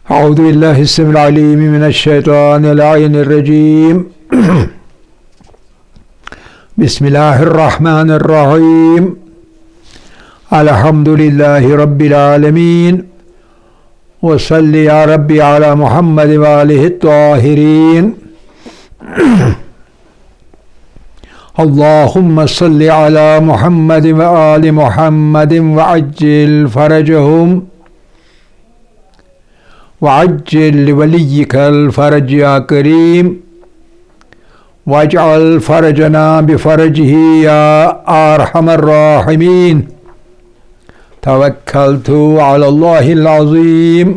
أعوذ بالله السميع العليم من الشيطان اللعين الرجيم بسم الله الرحمن الرحيم الحمد لله رب العالمين وصل يا ربي على محمد وآله الطاهرين اللهم صل على محمد وآل محمد وعجل فرجهم وعجل لوليك الفرج يا كريم واجعل فرجنا بفرجه يا أرحم الراحمين توكلت على الله العظيم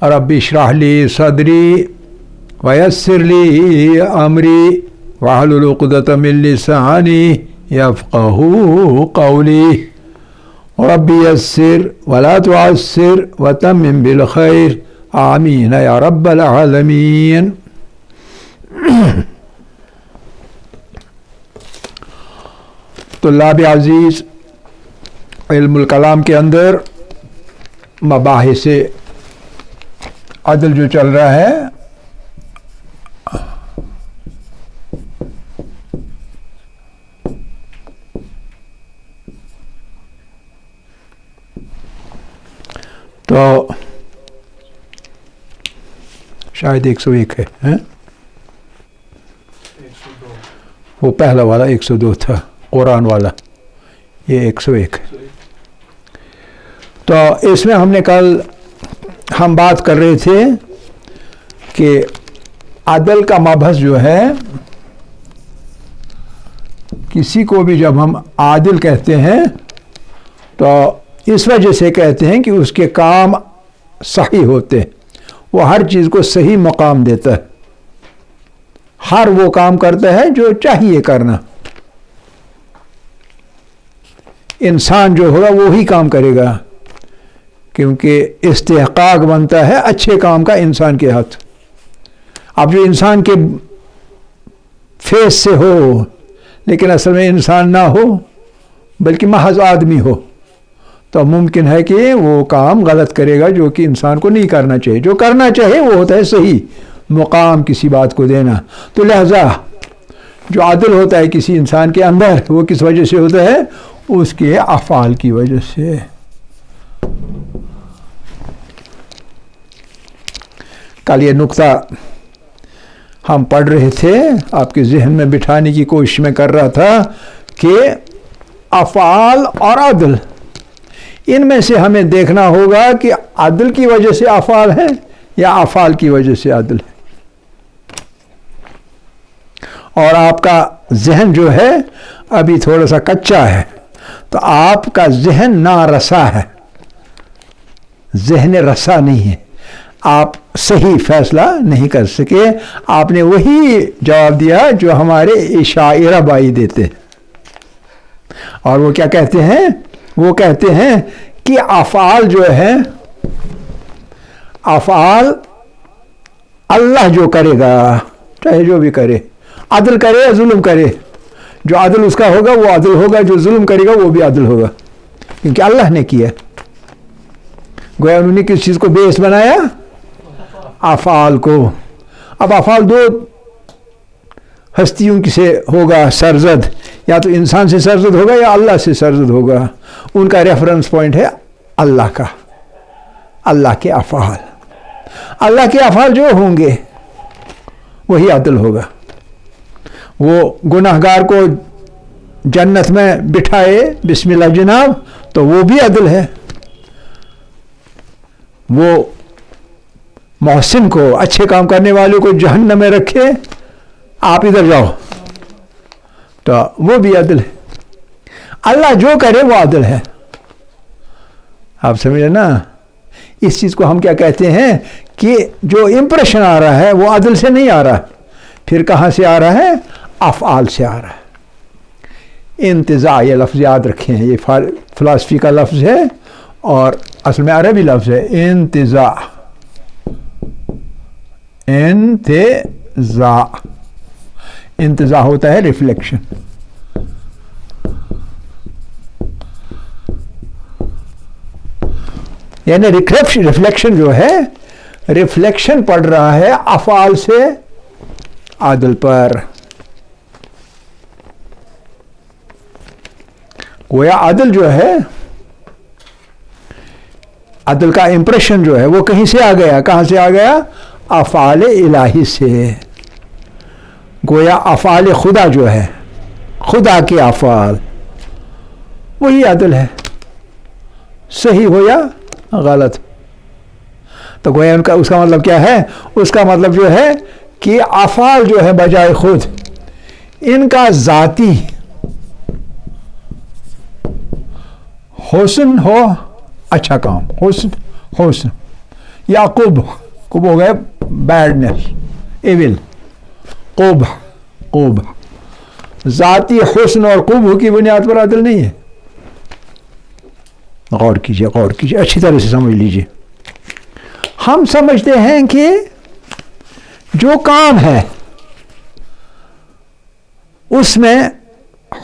رب اشرح لي صدري ويسر لي أمري واحلل عقدة من لساني يفقهوا قولي ربي يسر ولا تعسر وتمم بالخير آمين يا رب العالمين. طلاب عزیز، علم الکلام کے اندر مباحث عدل جو چل رہا ہے، تو شاید 101 ہے، وہ پہلا والا 102 تھا، قرآن والا یہ 101 ہے. تو اس میں ہم بات کر رہے تھے کہ عدل کا مبحث جو ہے، کسی کو بھی جب ہم عادل کہتے ہیں تو اس وجہ سے کہتے ہیں کہ اس کے کام صحیح ہوتے ہیں، وہ ہر چیز کو صحیح مقام دیتا ہے، ہر وہ کام کرتا ہے جو چاہیے کرنا. انسان جو ہوگا وہی کام کرے گا، کیونکہ استحقاق بنتا ہے اچھے کام کا انسان کے ہاتھ. اب جو انسان کے فیس سے ہو لیکن اصل میں انسان نہ ہو بلکہ محض آدمی ہو، تو ممکن ہے کہ وہ کام غلط کرے گا جو کہ انسان کو نہیں کرنا چاہیے. جو کرنا چاہیے وہ ہوتا ہے صحیح مقام کسی بات کو دینا. تو لہذا جو عدل ہوتا ہے کسی انسان کے اندر، وہ کس وجہ سے ہوتا ہے؟ اس کے افعال کی وجہ سے. کل یہ نقطہ ہم پڑھ رہے تھے، آپ کے ذہن میں بٹھانے کی کوشش میں کر رہا تھا کہ افعال اور عدل، ان میں سے ہمیں دیکھنا ہوگا کہ عدل کی وجہ سے افعال ہے یا افعال کی وجہ سے عدل ہے. اور آپ کا ذہن جو ہے ابھی تھوڑا سا کچا ہے، تو آپ کا ذہن نارسا ہے، ذہن رسا نہیں ہے، آپ صحیح فیصلہ نہیں کر سکے. آپ نے وہی جواب دیا جو ہمارے اشاعرہ بھائی دیتے ہیں، اور وہ کیا کہتے ہیں؟ وہ کہتے ہیں کہ افعال جو ہے، افعال اللہ جو کرے گا چاہے جو بھی کرے، عدل کرے یا ظلم کرے، جو عدل اس کا ہوگا وہ عدل ہوگا، جو ظلم کرے گا وہ بھی عدل ہوگا، کیونکہ اللہ نے کیا. گویا انہوں نے کس چیز کو بیس بنایا؟ افعال کو. اب افعال دو ہستیوں سے ہوگا سرزد، یا تو انسان سے سرزد ہوگا یا اللہ سے سرزد ہوگا. ان کا ریفرنس پوائنٹ ہے اللہ کا، اللہ کے افعال. اللہ کے افعال جو ہوں گے وہی عدل ہوگا. وہ گناہگار کو جنت میں بٹھائے بسم اللہ جناب تو وہ بھی عدل ہے. وہ محسن کو، اچھے کام کرنے والوں کو جہنم میں رکھے، آپ ادھر جاؤ، تو وہ بھی عدل ہے. اللہ جو کرے وہ عدل ہے. آپ سمجھے نا؟ اس چیز کو ہم کیا کہتے ہیں کہ جو امپریشن آ رہا ہے وہ عدل سے نہیں آ رہا، پھر کہاں سے آ رہا ہے؟ افعال سے آ رہا ہے. انتزاع، یہ لفظ یاد رکھیں، یہ فلسفی کا لفظ ہے اور اصل میں عربی لفظ ہے. انتزاع، انتزاع، انتزاع ہوتا ہے ریفلیکشن. یعنی ریفلیکشن جو ہے، ریفلیکشن پڑ رہا ہے افعال سے عدل پر. گویا عدل جو ہے، عدل کا امپریشن جو ہے وہ کہیں سے آ گیا. کہاں سے آ گیا؟ افعال الہی سے. گویا افعال خدا جو ہے، خدا کے افعال، وہی عدل ہے، صحیح ہو یا غلط. تو گویا ان کا اس کا مطلب کیا ہے؟ اس کا مطلب جو ہے کہ افعال جو ہے بجائے خود ان کا ذاتی حسن ہو، اچھا کام، حسن یا قب ہو گیا بیڈنس، ایول، قب ذاتی حسن اور قبح کی بنیاد پر عدل نہیں ہے. غور کیجیے اچھی طرح سے سمجھ لیجیے. ہم سمجھتے ہیں کہ جو کام ہے اس میں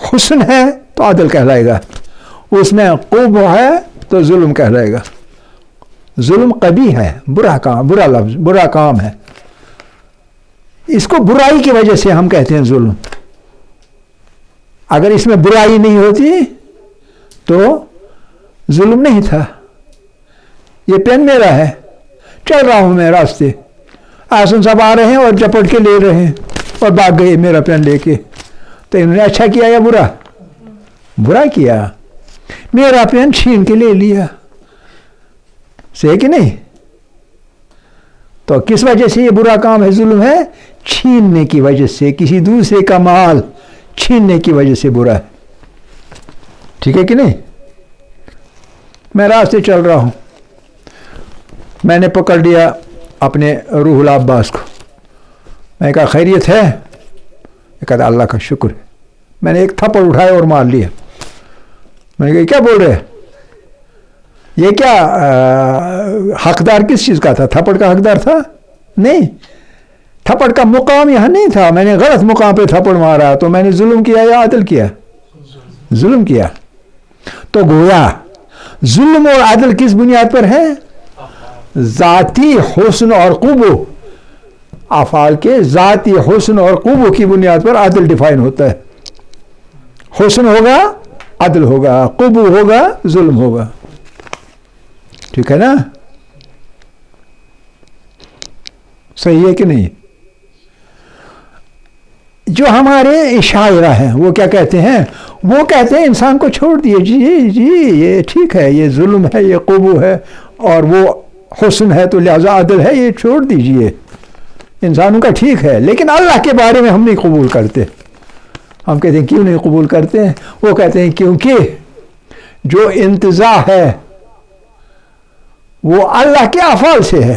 حسن ہے تو عدل کہلائے گا، اس میں قبح ہے تو ظلم کہلائے گا. ظلم قبیح ہے، برا کام، برا لفظ، برا کام ہے. اس کو برائی کی وجہ سے ہم کہتے ہیں ظلم. اگر اس میں برائی نہیں ہوتی تو ظلم نہیں تھا. یہ پین میرا ہے، چل رہا ہوں میں راستے، آسن صاحب آ رہے ہیں اور جپٹ کے لے رہے ہیں اور بھاگ گئے میرا پین لے کے. تو انہوں نے اچھا کیا یا برا کیا؟ میرا پین چھین کے لے لیا، صحیح کہ نہیں؟ تو کس وجہ سے یہ برا کام ہے، ظلم ہے؟ چھیننے کی وجہ سے، کسی دوسرے کا مال چھیننے کی وجہ سے برا ہے. ٹھیک ہے کہ نہیں؟ میں راستے چل رہا ہوں، میں نے پکڑ لیا اپنے روح العباس کو. میں کہا خیریت ہے؟ کہا اللہ کا شکر ہے. میں نے ایک تھپڑ اٹھایا اور مار لیا. میں نے کہا کیا بول رہے؟ یہ کیا حقدار کس چیز کا تھا؟ تھپڑ کا حقدار تھا؟ نہیں، تھپڑ کا مقام یہاں نہیں تھا. میں نے غلط مقام پہ تھپڑ مارا، تو میں نے ظلم کیا یا عدل کیا؟ ظلم کیا. تو گویا ظلم اور عدل کس بنیاد پر ہے؟ ذاتی حسن اور قبح. افعال کے ذاتی حسن اور قبح کی بنیاد پر عدل ڈیفائن ہوتا ہے. حسن ہوگا عدل ہوگا، قبح ہوگا ظلم ہوگا. ٹھیک ہے نا؟ صحیح ہے کہ نہیں؟ جو ہمارے شاعرہ ہیں وہ کیا کہتے ہیں؟ وہ کہتے ہیں انسان کو چھوڑ دیے، جی یہ ٹھیک ہے، یہ ظلم ہے، یہ قبح ہے، اور وہ حسن ہے تو لہذا عدل ہے، یہ چھوڑ دیجئے، انسانوں کا ٹھیک ہے. لیکن اللہ کے بارے میں ہم نہیں قبول کرتے. ہم کہتے ہیں کیوں نہیں قبول کرتے ہیں؟ وہ کہتے ہیں کیونکہ جو انتزاع ہے وہ اللہ کے افعال سے ہے،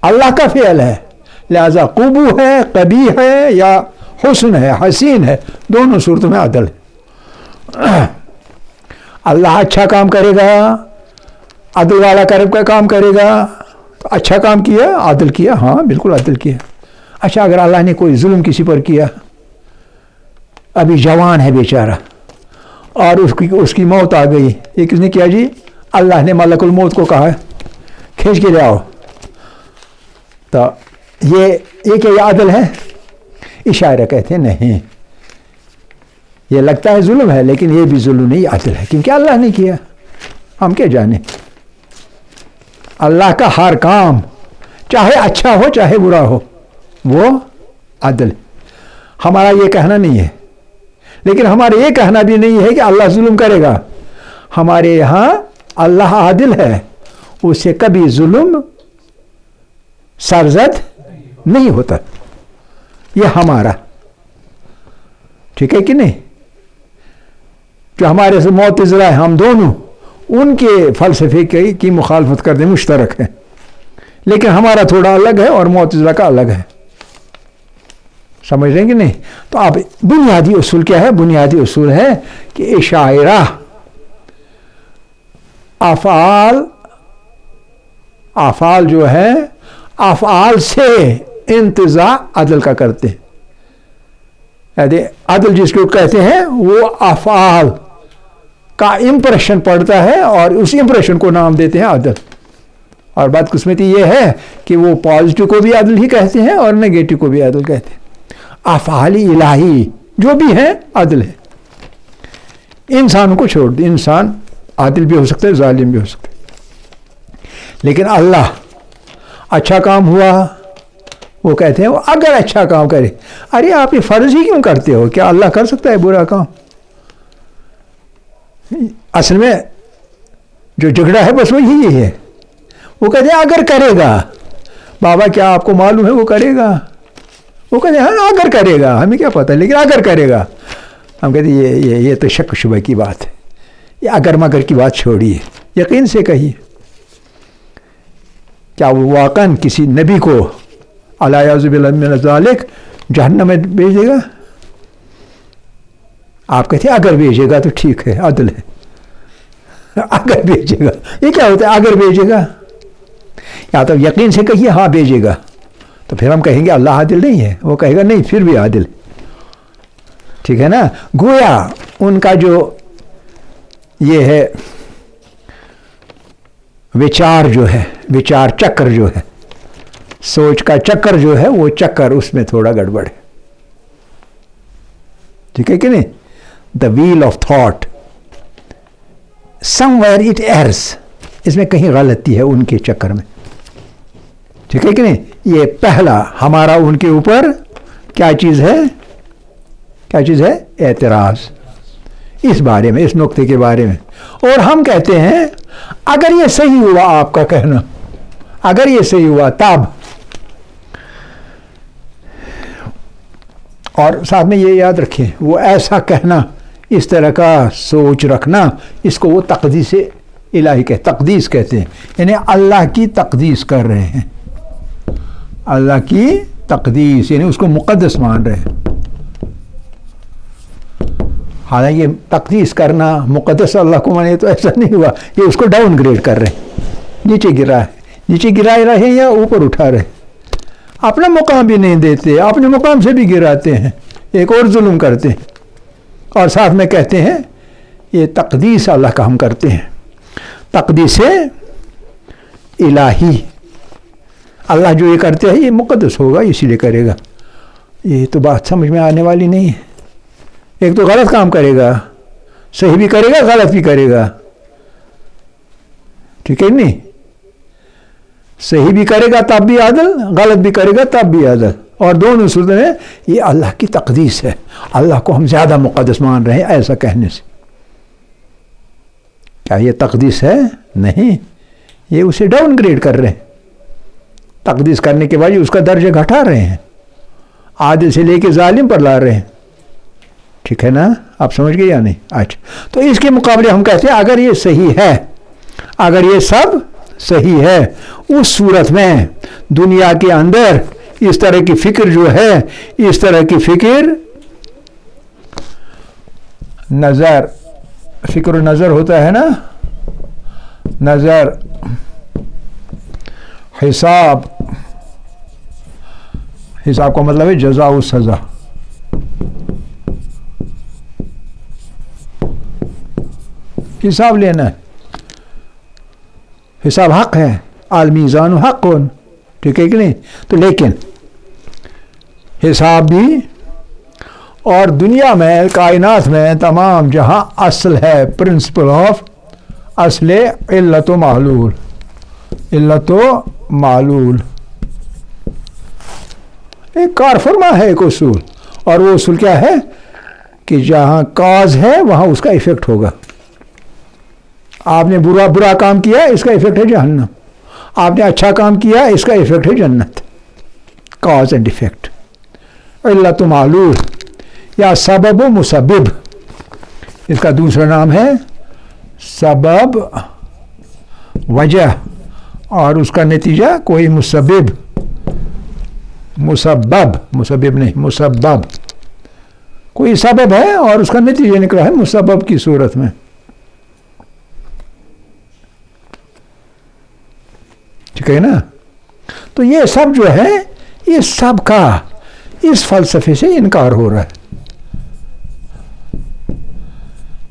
اللہ کا فعل ہے، لہذا قبح ہے، قبیح ہے، یا حسن ہے، حسین ہے، دونوں صورتوں میں عدل ہے. اللہ اچھا کام کرے گا، عدل والا کام کرے گا، تو اچھا کام کیا، عدل کیا، ہاں بالکل عدل کیا. اچھا اگر اللہ نے کوئی ظلم کسی پر کیا، ابھی جوان ہے بیچارہ اور اس کی موت آ گئی، یہ کس نے کیا جی؟ اللہ نے ملک الموت کو کہا کھینچ کے لے آؤ. تو یہ کیا یہ عدل ہے؟ اشارہ کہتے ہیں نہیں، یہ لگتا ہے ظلم ہے لیکن یہ بھی ظلم نہیں، عدل ہے، کیونکہ اللہ نے کیا. ہم کیا جانے؟ اللہ کا ہر کام چاہے اچھا ہو چاہے برا ہو وہ عدل. ہمارا یہ کہنا نہیں ہے، لیکن ہمارا یہ کہنا بھی نہیں ہے کہ اللہ ظلم کرے گا. ہمارے یہاں اللہ عادل ہے، اس سے کبھی ظلم سرزد نہیں ہوتا. یہ ہمارا ٹھیک ہے کہ نہیں؟ جو ہمارے سے معتزلہ ہیں، ہم دونوں ان کے فلسفے کی مخالفت کرتے مشترک ہیں، لیکن ہمارا تھوڑا الگ ہے اور معتزلہ کا الگ ہے. سمجھ رہے ہیں کہ نہیں؟ تو اب بنیادی اصول کیا ہے؟ بنیادی اصول ہے کہ اشاعرہ افعال جو ہے افعال سے انتزاع عدل کا کرتے ہیں. یعنی عدل جس کو کہتے ہیں وہ افعال کا امپریشن پڑتا ہے اور اس امپریشن کو نام دیتے ہیں عدل. اور بدقسمتی یہ ہے کہ وہ پازیٹو کو بھی عدل ہی کہتے ہیں اور نگیٹو کو بھی عدل کہتے ہیں. افعال الہی جو بھی ہیں عدل ہے. انسانوں کو چھوڑ دیں، انسان عادل بھی ہو سکتا ہے، ظالم بھی ہو سکتا ہے. لیکن اللہ اچھا کام ہوا وہ کہتے ہیں وہ اگر اچھا کام کرے. ارے آپ یہ فرض ہی کیوں کرتے ہو؟ کیا اللہ کر سکتا ہے برا کام؟ اصل میں جو جھگڑا ہے بس وہ یہی ہے. وہ کہتے ہیں اگر کرے گا. بابا کیا آپ کو معلوم ہے وہ کرے گا؟ وہ کہتے ہیں ہاں اگر کرے گا، ہمیں کیا پتہ لیکن اگر کرے گا. ہم کہتے ہیں یہ تو شک شبہ کی بات ہے، یہ اگر مگر کی بات چھوڑیے، یقین سے کہیے. کیا وہ واقعاً کسی نبی کو الیاذ باللہ من ذالک جہنم میں بھیجے گا؟ آپ کہتے ہیں اگر بھیجے گا تو ٹھیک ہے، عدل ہے. اگر بھیجے گا یہ کیا ہوتا ہے؟ اگر بھیجے گا یا تو یقین سے کہیے ہاں بھیجے گا، تو پھر ہم کہیں گے اللہ عادل نہیں ہے. وہ کہے گا نہیں پھر بھی عادل ہے. ٹھیک ہے نا؟ گویا ان کا جو یہ ہے وچار جو ہے، وچار چکر جو ہے، سوچ کا چکر جو ہے، وہ چکر اس میں تھوڑا گڑبڑ ہے. ٹھیک ہے کہ نہیں؟ The wheel of thought somewhere it errs, اس میں کہیں غلطی ہے ان کے چکر میں. ٹھیک ہے کہ نہیں؟ یہ پہلا ہمارا ان کے اوپر کیا چیز ہے؟ کیا چیز ہے؟ اعتراض اس بارے میں، اس نقطے کے بارے میں. اور ہم کہتے ہیں اگر یہ صحیح ہوا، آپ کا کہنا اگر یہ صحیح ہوا تب. اور ساتھ میں یہ یاد رکھیں، وہ ایسا کہنا، اس طرح کا سوچ رکھنا، اس کو وہ تقدیس الہی تقدیس کہتے ہیں. یعنی اللہ کی تقدیس کر رہے ہیں، اللہ کی تقدیس یعنی اس کو مقدس مان رہے ہیں. حالانکہ تقدیس کرنا، مقدس اللہ کو مانے تو ایسا نہیں ہوا، یہ اس کو ڈاؤن گریڈ کر رہے ہیں، نیچے گرا ہے، نیچے گرائے رہے یا اوپر اٹھا رہے. اپنا مقام بھی نہیں دیتے، اپنے مقام سے بھی گراتے ہیں، ایک اور ظلم کرتے ہیں. اور ساتھ میں کہتے ہیں یہ تقدیس اللہ کا ہم کرتے ہیں، تقدیس الہی. اللہ جو یہ کرتے ہیں یہ مقدس ہوگا اسی لیے کرے گا. یہ تو بات سمجھ میں آنے والی نہیں ہے. ایک تو غلط کام کرے گا، صحیح بھی کرے گا، غلط بھی کرے گا. ٹھیک ہے نہیں؟ صحیح بھی کرے گا تب بھی عدل، غلط بھی کرے گا تب بھی عدل. اور دونوں صورتوں میں یہ اللہ کی تقدیس ہے. اللہ کو ہم زیادہ مقدس مان رہے ہیں ایسا کہنے سے. کیا یہ تقدیس ہے؟ نہیں، یہ اسے ڈاؤن گریڈ کر رہے ہیں. تقدیس کرنے کے بعد اس کا درجہ گھٹا رہے ہیں، عادل سے لے کے ظالم پر لا رہے ہیں. ٹھیک ہے نا؟ آپ سمجھ گئے یا نہیں؟ اچھا، تو اس کے مقابلے ہم کہتے ہیں اگر یہ صحیح ہے، اگر یہ سب صحیح ہے، اس صورت میں دنیا کے اندر اس طرح کی فکر جو ہے، اس طرح کی فکر نظر، فکر و نظر ہوتا ہے نا، نظر، حساب، حساب کا مطلب ہے جزا و سزا. حساب لینا ہے، حساب حق ہے، المیزان حق. ٹھیک ہے کہ نہیں؟ تو لیکن حساب بھی، اور دنیا میں، کائنات میں، تمام جہاں اصل ہے، پرنسپل آف اصل علت و معلول، علت و معلول ایک کار فرما ہے، ایک اصول. اور وہ اصول کیا ہے کہ جہاں کاز ہے وہاں اس کا ایفیکٹ ہوگا. آپ نے برا کام کیا، اس کا ایفیکٹ ہے جہنم. آپ نے اچھا کام کیا، اس کا ایفیکٹ ہے جنت. کاز اینڈ ایفیکٹ، علت و معلول یا سبب و مسبب. اس کا دوسرا نام ہے سبب، وجہ، اور اس کا نتیجہ کوئی مسبب. مسبب نہیں، مسبب. کوئی سبب ہے اور اس کا نتیجہ نکلا ہے مسبب کی صورت میں. ٹھیک ہے نا؟ تو یہ سب جو ہے، یہ سب کا اس فلسفے سے انکار ہو رہا ہے.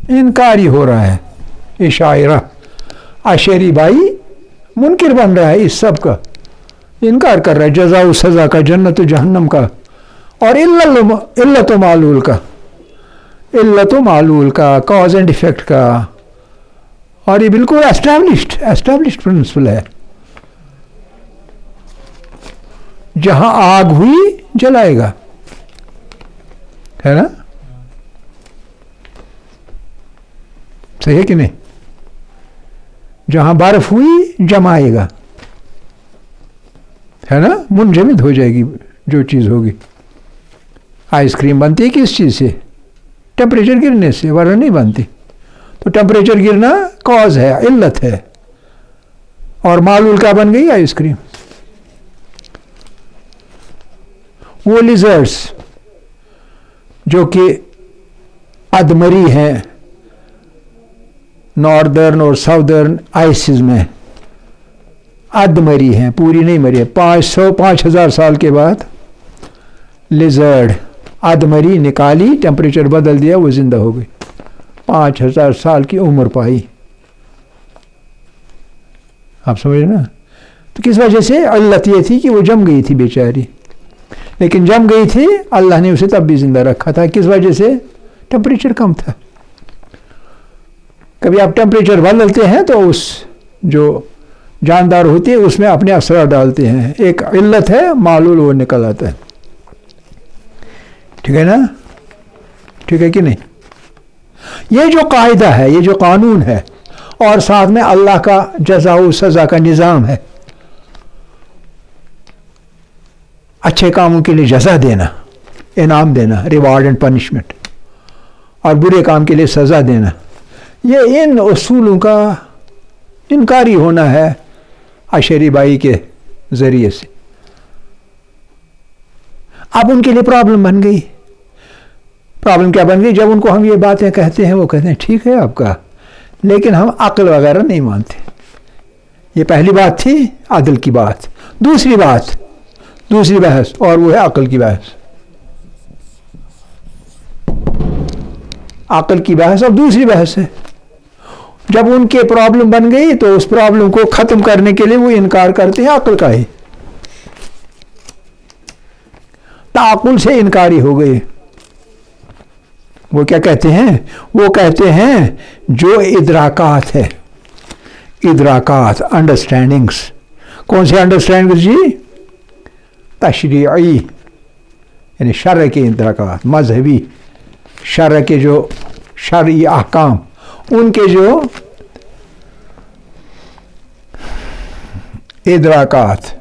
انکار ہی ہو رہا ہے. یہ شاعرہ عشری بھائی منکر بن رہا ہے اس سب کا, انکار کر رہا ہے جزا و سزا کا, جنت و جہنم کا, اور علت و معلول کا, علت و معلول کا, کاز اینڈ افیکٹ کا. اور یہ بالکل اسٹیبلشڈ پرنسپل ہے. جہاں آگ ہوئی جلائے گا, ہے نا؟ صحیح ہے کہ نہیں؟ جہاں برف ہوئی جمائے گا, ہے نا؟ منجمد ہو جائے گی جو چیز ہوگی. آئس کریم بنتی ہے کس چیز سے؟ ٹیمپریچر گرنے سے, ورنہ نہیں بنتی. تو ٹیمپریچر گرنا کاز ہے, علت ہے, اور معلول کا بن گئی آئس کریم. وہ لیزرڈس جو کہ ادمری ہیں ناردرن اور ساؤدرن آئسز میں, ادمری ہیں, پوری نہیں مری ہے. 5,000 سال کے بعد لیزرڈ ادمری نکالی, ٹیمپریچر بدل دیا, وہ زندہ ہو گئی. 5,000 سال کی عمر پائی. آپ سمجھ نا؟ تو کس وجہ سے؟ علت یہ تھی کہ وہ جم گئی تھی بیچاری, لیکن جم گئی تھی, اللہ نے اسے تب بھی زندہ رکھا تھا. کس وجہ سے؟ ٹیمپریچر کم تھا. کبھی آپ ٹیمپریچر بدلتے ہیں تو اس جو جاندار ہوتی ہے اس میں اپنے اثرات ڈالتے ہیں. ایک علت ہے, معلول وہ نکل آتا ہے. ٹھیک ہے نا؟ ٹھیک ہے کہ نہیں؟ یہ جو قاعدہ ہے, یہ جو قانون ہے, اور ساتھ میں اللہ کا جزا و سزا کا نظام ہے. اچھے کاموں کے لیے جزا دینا, انعام دینا, ریوارڈ اینڈ پنشمنٹ, اور برے کام کے لیے سزا دینا. یہ ان اصولوں کا انکاری ہونا ہے عشری بھائی کے ذریعے سے. اب ان کے لیے پرابلم بن گئی. پرابلم کیا بن گئی؟ جب ان کو ہم یہ باتیں کہتے ہیں, وہ کہتے ہیں ٹھیک ہے آپ کا, لیکن ہم عقل وغیرہ نہیں مانتے. یہ پہلی بات تھی عدل کی بات. دوسری بحث, اور وہ ہے عقل کی بحث. عقل کی بحث اور دوسری بحث ہے. جب ان کے پرابلم بن گئی تو اس پرابلم کو ختم کرنے کے لیے وہ انکار کرتے ہیں عقل کا ہی. تعقل سے انکاری ہو گئی. وہ کیا کہتے ہیں؟ وہ کہتے ہیں جو ادراکات ہے, ادراکات, انڈرسٹینڈنگس. کون سے انڈرسٹینڈنگس جی؟ تشریعی, یعنی شرع کے ادراکات, مذہبی شرع کے جو شرعی احکام, ان کے جو ادراکات.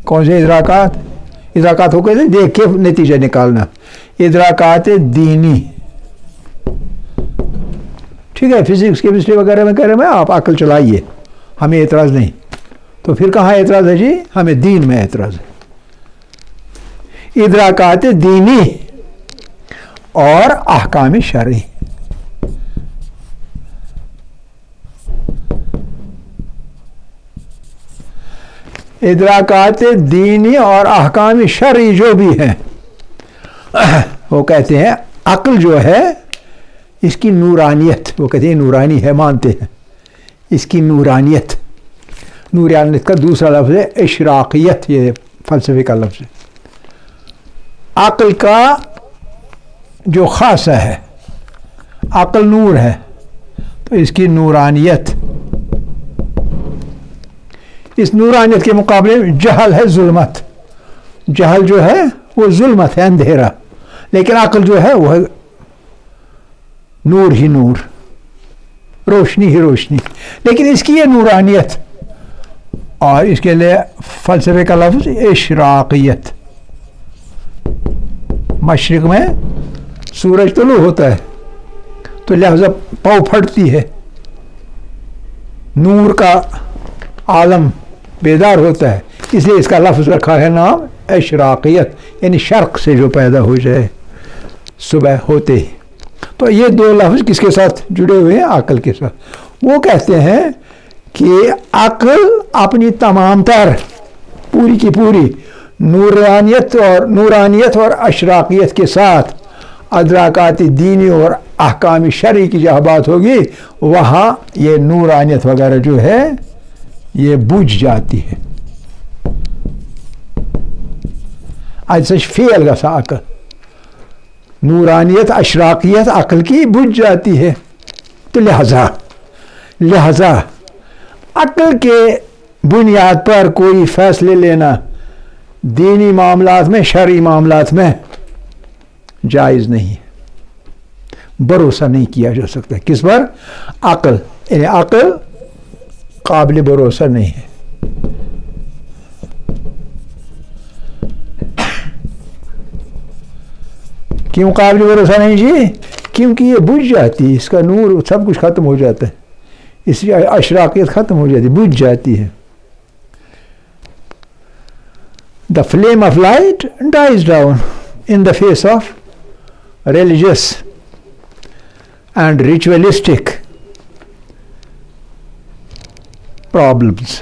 کون سے ادراکات؟ ادراکات ہو گئے دیکھ کے نتیجہ نکالنا. ادراکات دینی. ٹھیک ہے, فزکس کیمسٹری وغیرہ میں کہہ رہے ہیں آپ عقل چلائیے, ہمیں اعتراض نہیں. تو پھر کہاں اعتراض ہے جی؟ ہمیں دین میں اعتراض ہے. ادراکات دینی اور احکام شرعی. ادراکات دینی اور احکام شرعی جو بھی ہیں, وہ کہتے ہیں عقل جو ہے اس کی نورانیت, وہ کہتے ہیں نورانی ہے, مانتے ہیں اس کی نورانیت. نورانیت کا دوسرا لفظ ہے اشراقیت, یہ فلسفے کا لفظ ہے. عقل کا جو خاصہ ہے, عقل نور ہے, تو اس کی نورانیت. اس نورانیت کے مقابلے میں جہل ہے, ظلمت. جہل جو ہے وہ ظلمت ہے, اندھیرا. لیکن عقل جو ہے وہ ہے نور ہی نور, روشنی ہی روشنی. لیکن اس کی یہ نورانیت, اور اس کے لیے فلسفے کا لفظ اشراقیت. مشرق میں سورج طلوع ہوتا ہے تو لہذا پاؤ پھٹتی ہے, نور کا عالم بیدار ہوتا ہے, اس لیے اس کا لفظ رکھا ہے نام اشراقیت, یعنی شرق سے جو پیدا ہو جائے صبح ہوتے ہی. تو یہ دو لفظ کس کے ساتھ جڑے ہوئے ہیں؟ عقل کے ساتھ. وہ کہتے ہیں کہ عقل اپنی تمام تر پوری کی پوری نورانیت اور اشراقیت کے ساتھ ادراکات دینی اور احکام شرعی کی جہاں بات ہوگی وہاں یہ نورانیت وغیرہ جو ہے یہ بجھ جاتی ہے. ایسا فیل گژھان عقل نورانیت اشراقیت عقل کی بجھ جاتی ہے. تو لہذا عقل کے بنیاد پر کوئی فیصلے لینا دینی معاملات میں شرعی معاملات میں جائز نہیں ہے. بھروسہ نہیں کیا جا سکتا. کس پر؟ عقل. یعنی عقل قابل بھروسہ نہیں ہے. کیوں قابل بھروسہ نہیں جی؟ کیونکہ یہ بجھ جاتی ہے، اس کا نور سب کچھ ختم ہو جاتا ہے، اس لیے اشراقیت ختم ہو جاتی ہے، بجھ جاتی ہے. The flame of light dies down in the face of religious and ritualistic problems.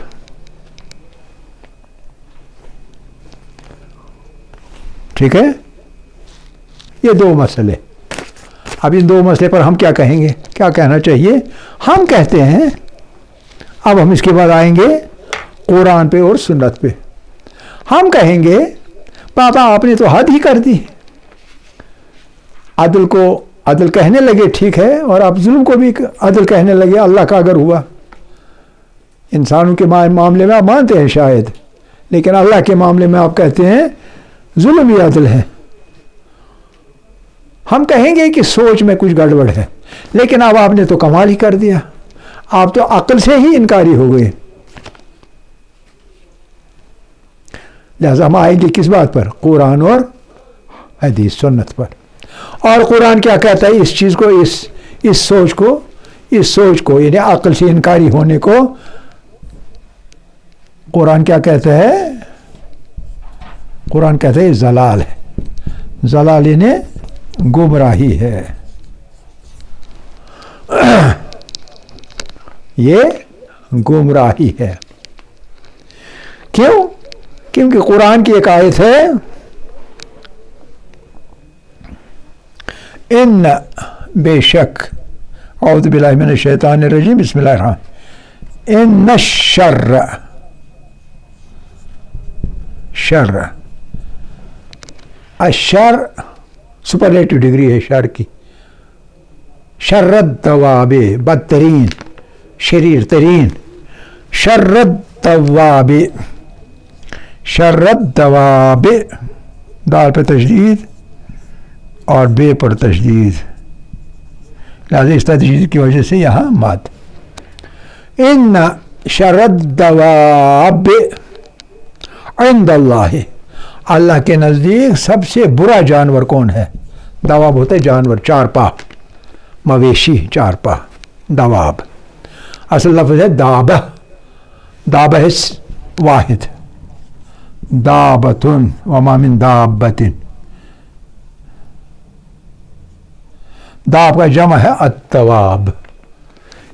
ٹھیک ہے؟ یہ دو مسئلے. اب ان دو مسئلے پر ہم کیا کہیں گے؟ کیا کہنا چاہیے؟ ہم کہتے ہیں اب ہم اس کے بعد آئیں گے قرآن پہ اور سنت پہ. ہم کہیں گے پاپا آپ نے تو حد ہی کر دی. عدل کو عدل کہنے لگے ٹھیک ہے، اور آپ ظلم کو بھی عدل کہنے لگے. اللہ کا اگر ہوا انسانوں کے معاملے میں آپ مانتے ہیں شاید، لیکن اللہ کے معاملے میں آپ کہتے ہیں ظلم ہی عدل ہے. ہم کہیں گے کہ سوچ میں کچھ گڑبڑ ہے، لیکن اب آپ نے تو کمال ہی کر دیا، آپ تو عقل سے ہی انکاری ہو گئے. لہذا ہم آئیں گے کس بات پر؟ قرآن اور حدیث سنت پر. اور قرآن کیا کہتا ہے اس چیز کو، اس سوچ کو یعنی عقل سے انکاری ہونے کو قرآن کیا کہتا ہے؟ قرآن کہتا ہے ضلال ہے. ضلال یعنی گمراہی ہے. یہ گمراہی ہے. کیوں؟ کیونکہ قرآن کی ایک آیت ہے ان بے شک اعوذ باللہ من الشیطان الرجیم بسم اللہ الرحمن ان الشر الشر سپرلیٹو ڈگری ہے شر کی. شر الدواب بدترین شریر ترین. شر الدواب شر الدواب دال پہ تشدید اور بے پر تشدید، لہذا اس تشدید کی وجہ سے یہاں ماد. ان شر الدواب عند اللہ، اللہ کے نزدیک سب سے برا جانور کون ہے؟ دواب ہوتے جانور، چار پا، مویشی چار پا، دواب. اصل لفظ ہے دابہ. دابہ ہے واحد، دابتن وما من دابتن. داب کا جمع ہے الدواب.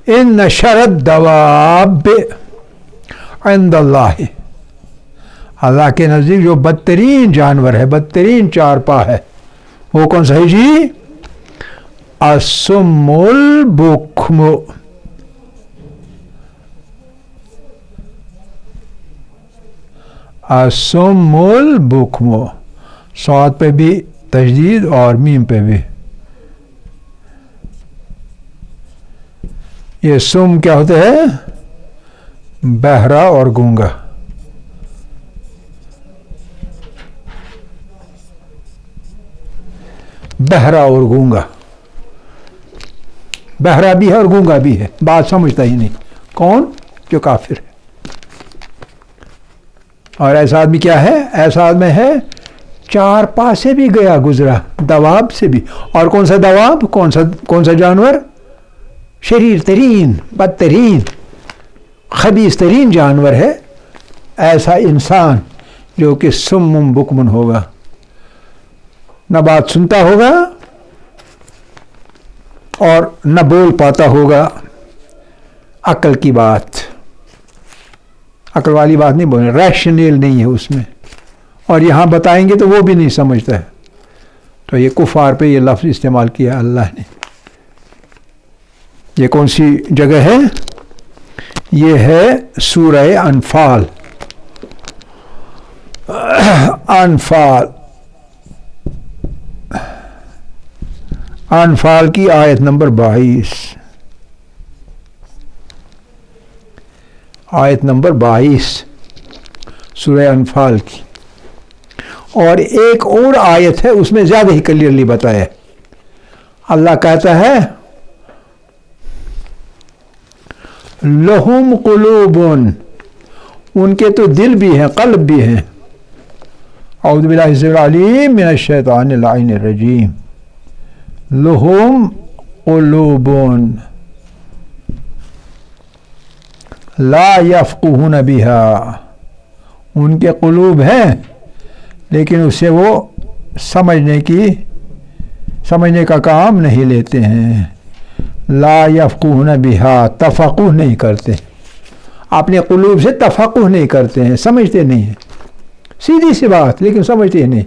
ان شر الدواب عند اللہ، اللہ کے نزدیک جو بدترین جانور ہے، بدترین چارپا ہے، وہ کون سا ہے جی؟ الصم البکم. الصم البکم، صاد پہ بھی تشدید اور میم پہ بھی. یہ سم کیا ہوتا ہے؟ بہرا اور گونگا. بہرا اور گونگا، بہرا بھی ہے اور گونگا بھی ہے، بات سمجھتا ہی نہیں. کون؟ جو کافر ہے. اور ایسا آدمی کیا ہے؟ ایسا آدمی ہے چار پا سے بھی گیا گزرا، دواب سے بھی. اور کون سا دواب؟ کون سا جانور؟ شریر ترین، بدترین، خبیث ترین جانور ہے ایسا انسان جو کہ سم بکمن ہوگا، نہ بات سنتا ہوگا اور نہ بول پاتا ہوگا عقل کی بات، عقل والی بات نہیں بولے، ریشنل نہیں ہے اس میں. اور یہاں بتائیں گے تو وہ بھی نہیں سمجھتا ہے. تو یہ کفار پہ یہ لفظ استعمال کیا اللہ نے. یہ کون سی جگہ ہے؟ یہ ہے سورہ انفال. انفال کی آیت نمبر 22. آیت نمبر 22 سورہ انفال کی. اور ایک اور آیت ہے اس میں زیادہ ہی کلیئرلی بتایا. اللہ کہتا ہے لہم قلوب، ان کے تو دل بھی ہیں، قلب بھی ہیں. اعوذ باللہ السمیع العلیم من الشیطان اللعین الرجیم. لہم قلوب لا یفقہون بہا، ان کے قلوب ہیں لیکن اس سے وہ سمجھنے کا کام نہیں لیتے ہیں. لا یفقہون بہا، تفقہ نہیں کرتے، اپنے قلوب سے تفقہ نہیں کرتے ہیں، سمجھتے نہیں ہیں. سیدھی سی بات، لیکن سمجھتے نہیں.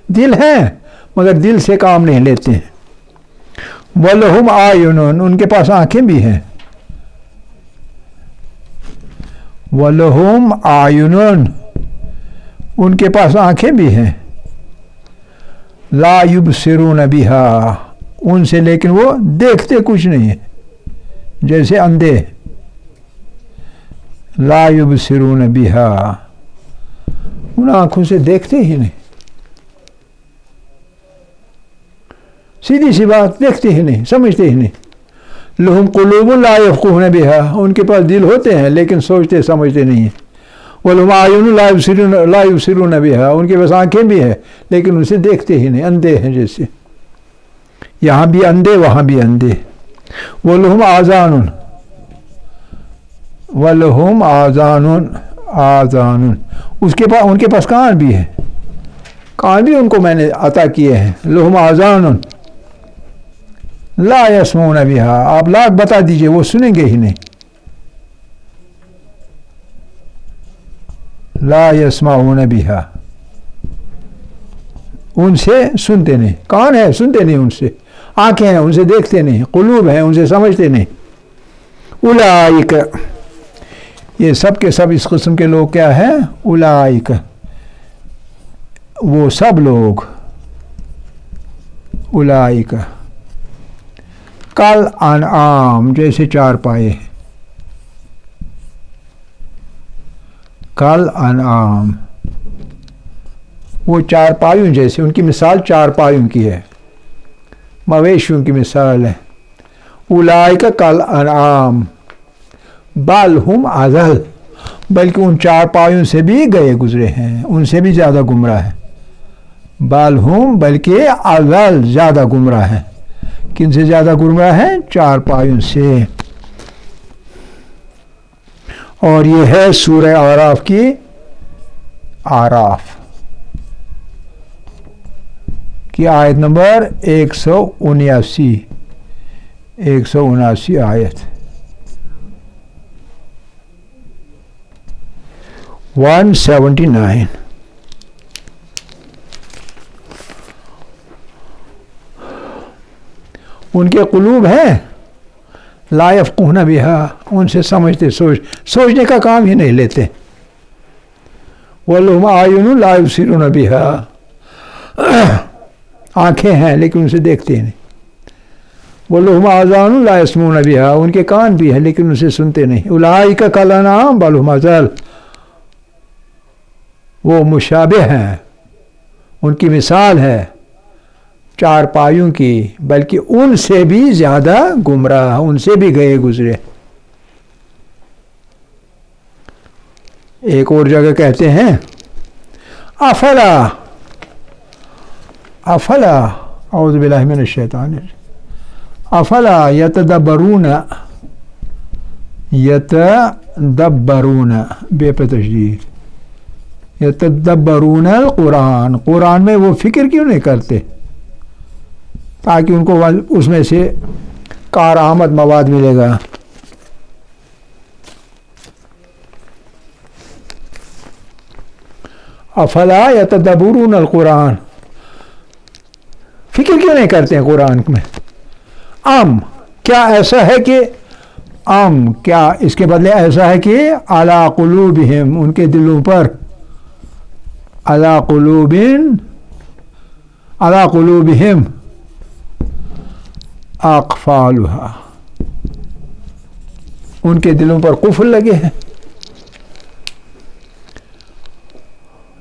دل ہے مگر دل سے کام نہیں لیتے ہیں. وَلَهُمْ أَعْيُنٌ، ان کے پاس آنکھیں بھی ہیں. وَلَهُمْ أَعْيُنٌ، ان کے پاس آنکھیں بھی ہیں. لا يُبْصِرُونَ بِهَا، ان سے لیکن وہ دیکھتے کچھ نہیں ہیں، جیسے اندھے. لا يُبْصِرُونَ بِهَا، ان آنکھوں سے دیکھتے ہی نہیں. سیدھی سی بات، دیکھتے ہی نہیں، سمجھتے ہی نہیں. لہم قلوب لا یفقہون بہا، ان کے پاس دل ہوتے ہیں لیکن سوچتے سمجھتے نہیں ہیں. ولہم اعین لا یبصرون بہا، ان کے پاس آنکھیں بھی ہیں لیکن اسے دیکھتے ہی نہیں، اندھے ہیں جیسے. یہاں بھی اندھے وہاں بھی اندھے. ولہم آذان، ولہم آذان، ان کے پاس کان بھی ہے، کان بھی ان کو میں نے عطا کیے ہیں. لہم آذان لا یسمعون بہا، آپ لاکھ بتا دیجئے وہ سنیں گے ہی نہیں. لا یسمعون بہا، ان سے سنتے نہیں. کان ہے سنتے نہیں ان سے، آنکھیں ہیں ان سے دیکھتے نہیں، قلوب ہیں ان سے سمجھتے نہیں. اولئک، یہ سب کے سب اس قسم کے لوگ کیا ہیں؟ اولئک، وہ سب لوگ. اولئک کل انعام، جیسے چار پائے. کل انعام، وہ چار پایوں جیسے، ان کی مثال چار پایوں کی ہے، مویشیوں کی مثال ہے. اولئک کل انعام بل ہم اضل، بلکہ ان چار پایوں سے بھی گئے گزرے ہیں، ان سے بھی زیادہ گمراہ ہیں. بل ہم، بلکہ اضل، زیادہ گمراہ ہیں. کن سے زیادہ گمراہ ہیں؟ چار پایوں سے. اور یہ ہے سورہ اعراف کی، اعراف کی آیت نمبر 179. 179 آیت. 179. ان کے قلوب ہیں لا یفقہون بہا، ان سے سمجھتے سوچنے کا کام ہی نہیں لیتے. وَلَهُمْ أَعْيُنٌ لَا يُبْصِرُونَ بِهَا، آنکھیں ہیں لیکن ان سے دیکھتے نہیں. وَلَهُمْ آذَانٌ لَا يَسْمَعُونَ بِهَا، ان کے کان بھی ہیں لیکن ان سے سنتے نہیں. أُولَٰئِكَ كَالْأَنْعَامِ بَلْ هُمْ أَضَلُّ، وہ مشابہ ہیں، ان کی مثال ہے چار پایوں کی، بلکہ ان سے بھی زیادہ گمراہ، ان سے بھی گئے گزرے. ایک اور جگہ کہتے ہیں افلا، افلا، اعوذ باللہ من الشیطان الرجیم، افلا یتدبرون، یتدبرون بے پہ تشدید، یتدبرون القرآن، قرآن میں وہ فکر کیوں نہیں کرتے تاکہ ان کو اس میں سے کارآمد مواد ملے گا. افلا یتدبرون القرآن فکر کیوں نہیں کرتے ہیں قرآن میں؟ ام کیا ایسا ہے کہ کیا اس کے بدلے ایسا ہے کہ علی قلوبہم ان کے دلوں پر، علی قلوبہم اقفالھا ان کے دلوں پر قفل لگے ہیں.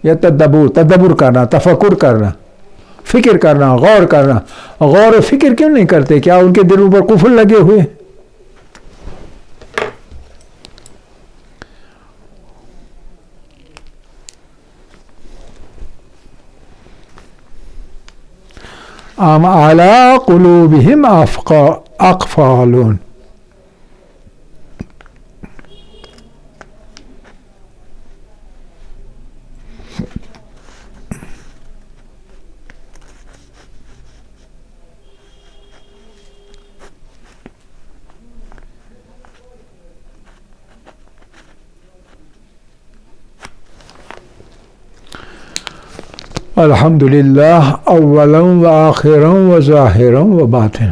یا تدبر کرنا، تفکر کرنا، فکر کرنا، غور کرنا. غور و فکر کیوں نہیں کرتے؟ کیا ان کے دلوں پر قفل لگے ہوئے؟ ام علی قلوبہم اقفال. الحمدللہ اولا و آخرا و ظاہرا و باطنا.